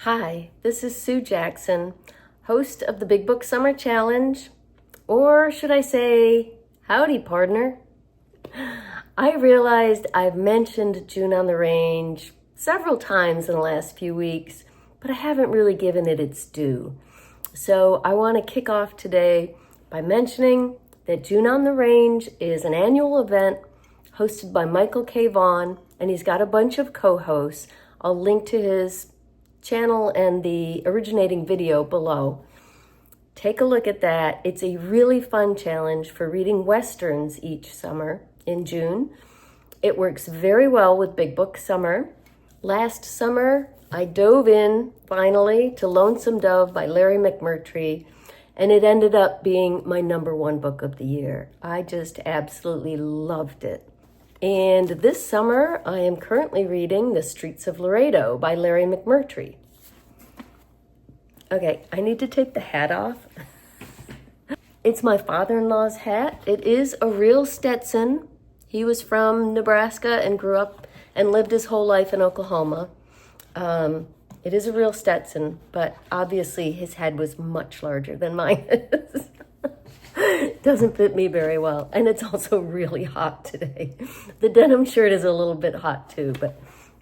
Hi, this is Sue Jackson, host of the Big Book Summer Challenge, or should I say, howdy partner. I realized I've mentioned June on the Range several times in the last few weeks, but I haven't really given it its due. So I want to kick off today by mentioning that June on the Range is an annual event hosted by Michael K. Vaughn, and he's got a bunch of co-hosts. I'll link to his channel and the originating video below. Take a look at that. It's a really fun challenge for reading Westerns each summer in June. It works very well with Big Book Summer. Last summer, I dove in finally to Lonesome Dove by Larry McMurtry, and it ended up being my #1 book of the year. I just absolutely loved it. And this summer, I am currently reading The Streets of Laredo by Larry McMurtry. Okay, I need to take the hat off. It's my father-in-law's hat. It is a real Stetson. He was from Nebraska and grew up and lived his whole life in Oklahoma. It is a real Stetson, but obviously his head was much larger than mine is. Doesn't fit me very well. And it's also really hot today. The denim shirt is a little bit hot too, but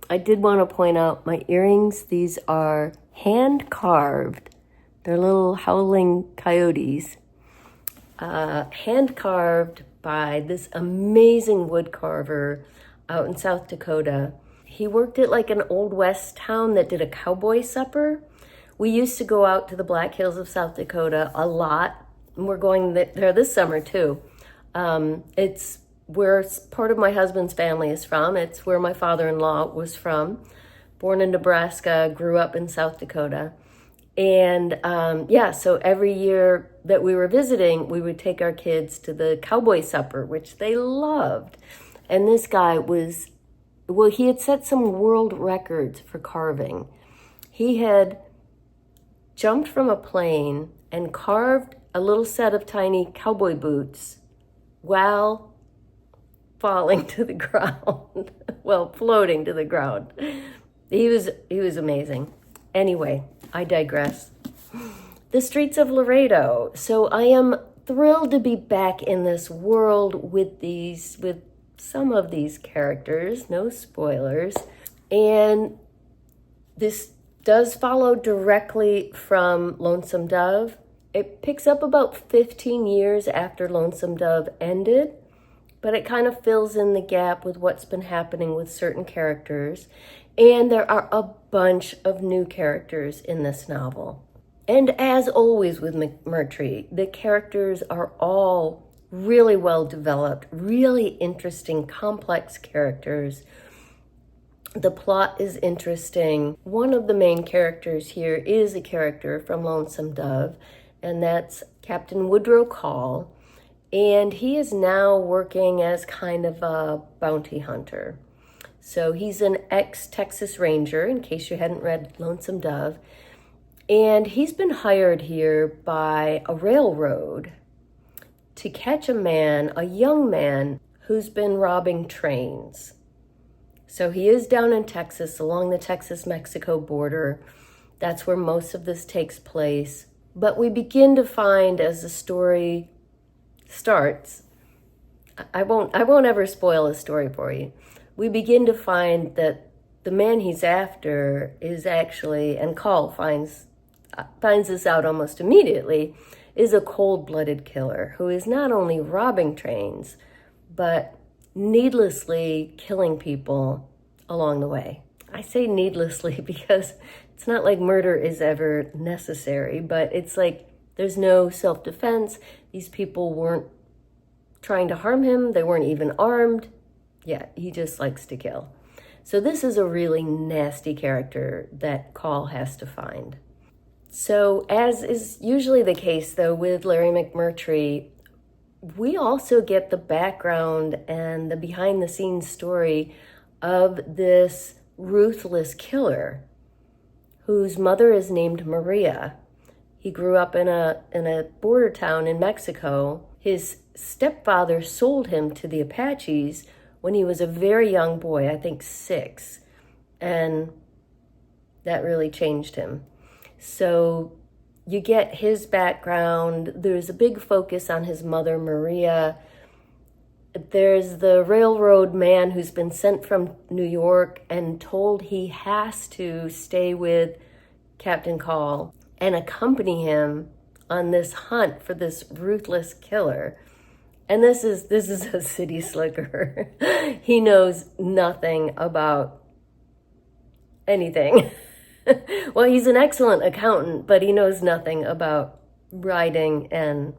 I did want to point out my earrings. These are hand carved. They're little howling coyotes. Hand carved by this amazing wood carver out in South Dakota. He worked at like an old West town that did a cowboy supper. We used to go out to the Black Hills of South Dakota a lot. We're going there this summer too. It's where part of my husband's family is from. It's where my father-in-law was from. Born in Nebraska, grew up in South Dakota. And so every year that we were visiting, we would take our kids to the cowboy supper, which they loved. And this guy he had set some world records for carving. He had jumped from a plane and carved a little set of tiny cowboy boots while falling to the ground, floating to the ground. He was amazing. Anyway, I digress. The Streets of Laredo. So I am thrilled to be back in this world with some of these characters, no spoilers. And this does follow directly from Lonesome Dove. It picks up about 15 years after Lonesome Dove ended, but it kind of fills in the gap with what's been happening with certain characters. And there are a bunch of new characters in this novel. And as always with McMurtry, the characters are all really well developed, really interesting, complex characters. The plot is interesting. One of the main characters here is a character from Lonesome Dove, and that's Captain Woodrow Call. And he is now working as kind of a bounty hunter. So he's an ex-Texas Ranger, in case you hadn't read Lonesome Dove. And he's been hired here by a railroad to catch a young man who's been robbing trains. So he is down in Texas, along the Texas-Mexico border. That's where most of this takes place. But we begin to find, as the story starts, I won't ever spoil a story for you. We begin to find that the man he's after is actually, and Call finds this out almost immediately, is a cold-blooded killer who is not only robbing trains, but needlessly killing people along the way. I say needlessly because it's not like murder is ever necessary, but it's like there's no self-defense. These people weren't trying to harm him. They weren't even armed. Yeah, he just likes to kill. So this is a really nasty character that Call has to find. So as is usually the case, though, with Larry McMurtry, we also get the background and the behind-the-scenes story of this ruthless killer whose mother is named Maria. He grew up in a border town in Mexico. His stepfather sold him to the Apaches when he was a very young boy, I think 6. And that really changed him. So you get his background. There's a big focus on his mother, Maria. There's the railroad man who's been sent from New York and told he has to stay with Captain Call and accompany him on this hunt for this ruthless killer. And this is a city slicker. He knows nothing about anything. Well, he's an excellent accountant, but he knows nothing about riding and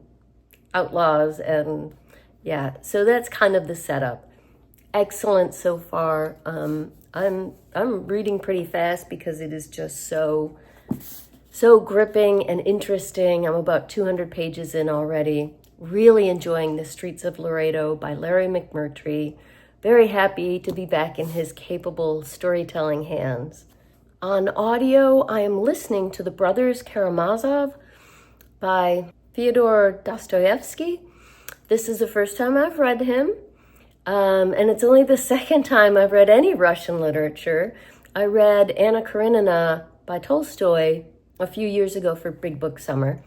outlaws and yeah. So that's kind of the setup. Excellent so far. I'm reading pretty fast because it is just so gripping and interesting. I'm about 200 pages in already. Really enjoying The Streets of Laredo by Larry McMurtry. Very happy to be back in his capable storytelling hands. On audio, I am listening to The Brothers Karamazov by Fyodor Dostoevsky. This is the first time I've read him, and it's only the second time I've read any Russian literature. I read Anna Karenina by Tolstoy a few years ago for Big Book Summer.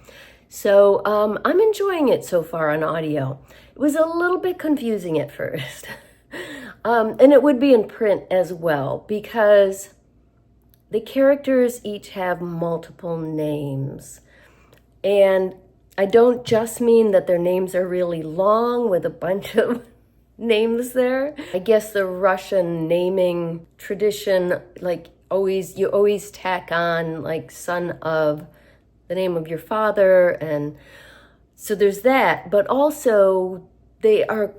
So I'm enjoying it so far on audio. It was a little bit confusing at first. And it would be in print as well because the characters each have multiple names. And I don't just mean that their names are really long with a bunch of names there. I guess the Russian naming tradition, like you always tack on like son of the name of your father. And so there's that, but also they're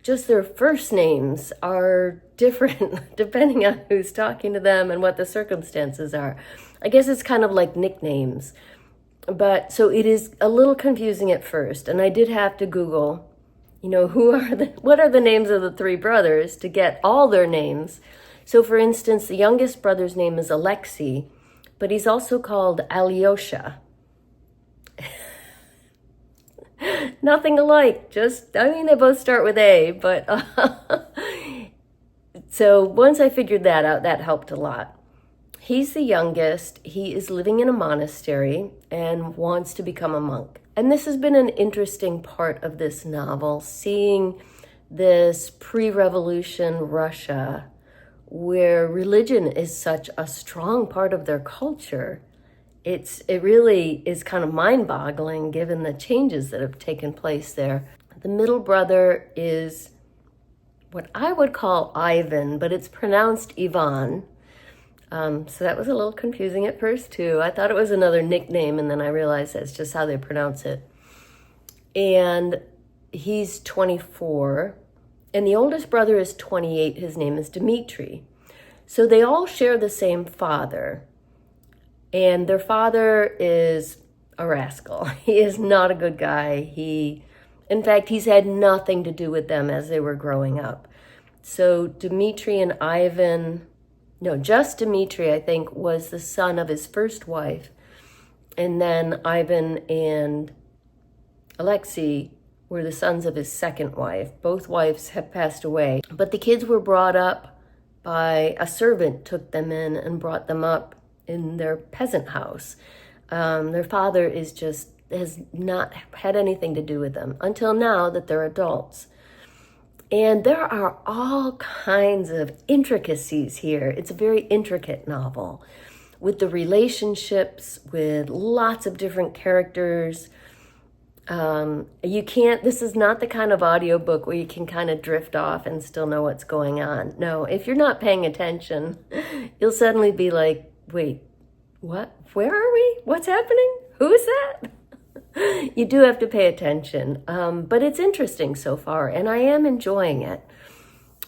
just their first names are different depending on who's talking to them and what the circumstances are. I guess it's kind of like nicknames. But so it is a little confusing at first. And I did have to Google, what are the names of the three brothers to get all their names. So for instance, the youngest brother's name is Alexei, but he's also called Alyosha. Nothing alike, they both start with A, but so once I figured that out, that helped a lot. He's the youngest. He is living in a monastery and wants to become a monk. And this has been an interesting part of this novel, seeing this pre-revolution Russia where religion is such a strong part of their culture. It really is kind of mind-boggling given the changes that have taken place there. The middle brother is what I would call Ivan, but it's pronounced Ivan. So that was a little confusing at first too. I thought it was another nickname, and then I realized that's just how they pronounce it. And he's 24, and the oldest brother is 28. His name is Dmitri. So they all share the same father. And their father is a rascal. He is not a good guy. In fact, he's had nothing to do with them as they were growing up. So Dmitri and Ivan, just Dmitri, I think, was the son of his first wife. And then Ivan and Alexei were the sons of his second wife. Both wives have passed away. But the kids were brought up by a servant, took them in and brought them up in their peasant house. Their father has not had anything to do with them until now that they're adults. And there are all kinds of intricacies here. It's a very intricate novel with the relationships, with lots of different characters. This is not the kind of audiobook where you can kind of drift off and still know what's going on. No, if you're not paying attention, you'll suddenly be like, wait, what? Where are we? What's happening? Who is that? You do have to pay attention, but it's interesting so far, and I am enjoying it.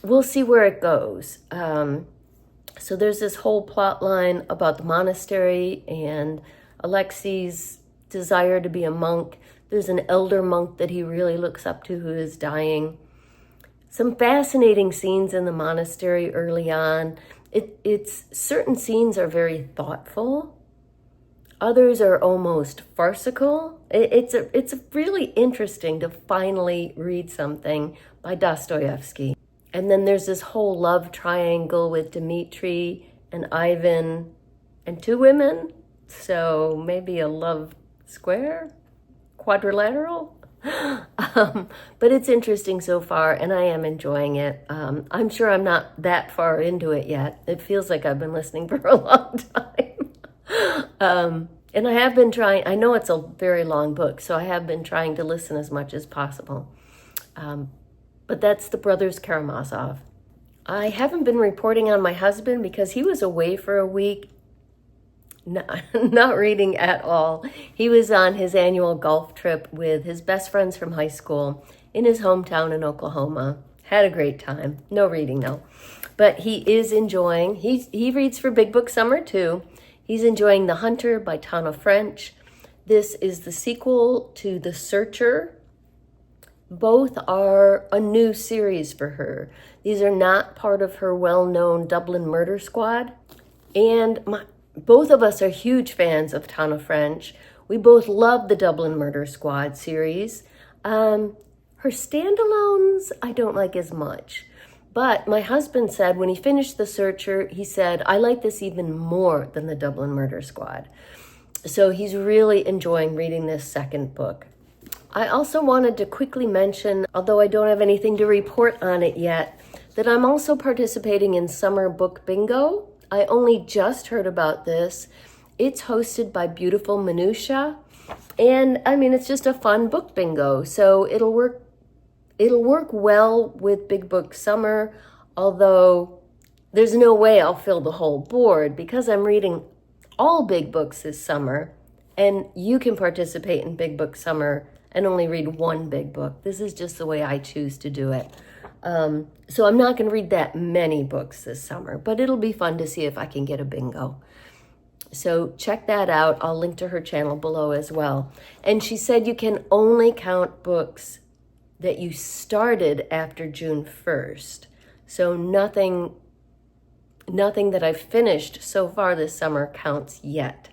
We'll see where it goes. So there's this whole plot line about the monastery and Alexei's desire to be a monk. There's an elder monk that he really looks up to who is dying. Some fascinating scenes in the monastery early on. It's certain scenes are very thoughtful. Others are almost farcical. It's really interesting to finally read something by Dostoevsky. And then there's this whole love triangle with Dmitri and Ivan and 2 women. So maybe a love square, quadrilateral. But it's interesting so far, and I am enjoying it. I'm sure I'm not that far into it yet. It feels like I've been listening for a long time. And I have been trying, I know it's a very long book, so I have been trying to listen as much as possible. But that's the Brothers Karamazov. I haven't been reporting on my husband because he was away for a week, not reading at all. He was on his annual golf trip with his best friends from high school in his hometown in Oklahoma. Had a great time. No reading though. But he is enjoying, he reads for Big Book Summer too. He's enjoying The Hunter by Tana French. This is the sequel to The Searcher. Both are a new series for her. These are not part of her well-known Dublin Murder Squad. And both of us are huge fans of Tana French. We both love the Dublin Murder Squad series. Her standalones, I don't like as much. But my husband said when he finished The Searcher, he said, I like this even more than the Dublin Murder Squad. So he's really enjoying reading this second book. I also wanted to quickly mention, although I don't have anything to report on it yet, that I'm also participating in Summer Book Bingo. I only just heard about this. It's hosted by beautiful Minutia. And I mean, it's just a fun book bingo. So it'll work well with Big Book Summer, although there's no way I'll fill the whole board because I'm reading all big books this summer, and you can participate in Big Book Summer and only read one big book. This is just the way I choose to do it. So I'm not going to read that many books this summer, but it'll be fun to see if I can get a bingo. So check that out. I'll link to her channel below as well. And she said you can only count books that you started after June 1st. So nothing that I've finished so far this summer counts yet.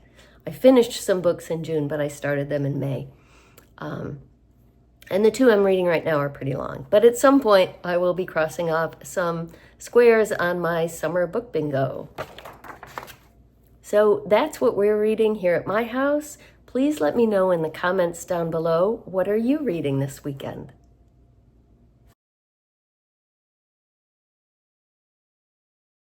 I finished some books in June, but I started them in May. And the 2 I'm reading right now are pretty long. But at some point, I will be crossing off some squares on my summer book bingo. So that's what we're reading here at my house. Please let me know in the comments down below, what are you reading this weekend?